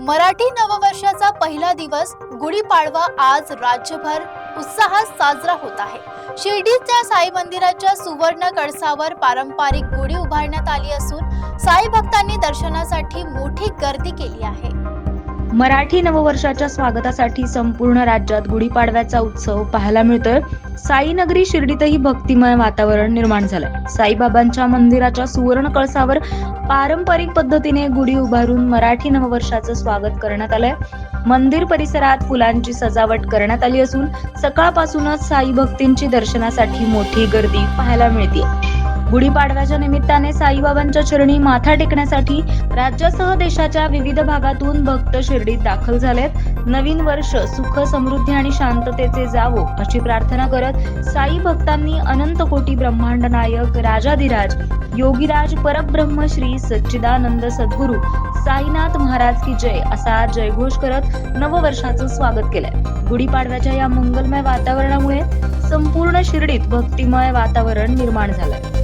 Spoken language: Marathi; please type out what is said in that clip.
मराठी नववर्षाचा पहिला दिवस गुढीपाडवा आज राज्यभर उत्साहात साजरा होत आहे। शिर्डीच्या साई मंदिराच्या सुवर्ण कळसावर पारंपरिक गुढी उभारण्यात आली असून साई भक्तांनी दर्शनासाठी मोठी गर्दी केली आहे। मराठी नववर्षाच्या स्वागतासाठी संपूर्ण राज्यात गुढीपाडव्याचा उत्सव पाहायला मिळतोय। साई नगरी शिर्डीतही भक्तिमय वातावरण निर्माण झालंय। साईबाबांच्या मंदिराच्या सुवर्ण कळसावर पारंपरिक पद्धतीने गुढी उभारून मराठी नववर्षाचं स्वागत करण्यात आलंय। मंदिर परिसरात फुलांची सजावट करण्यात आली असून सकाळपासूनच साई भक्तींची दर्शनासाठी मोठी गर्दी पाहायला मिळते। गुढीपाडव्याच्या निमित्ताने साईबाबांच्या चरणी माथा टेकण्यासाठी राज्यासह देशाच्या विविध भागातून भक्त शिर्डीत दाखल झालेत। नवीन वर्ष सुख समृद्धी आणि शांततेचे जावो अशी प्रार्थना करत साई भक्तांनी अनंत कोटी ब्रह्मांड नायक राजाधिराज योगीराज परब्रह्म श्री सच्चिदानंद सद्गुरु साईनाथ महाराज की जय असा जयघोष करत नववर्षाचं स्वागत केलंय। गुढीपाडव्याच्या या मंगलमय वातावरणामुळे संपूर्ण शिर्डीत भक्तिमय वातावरण निर्माण झालंय।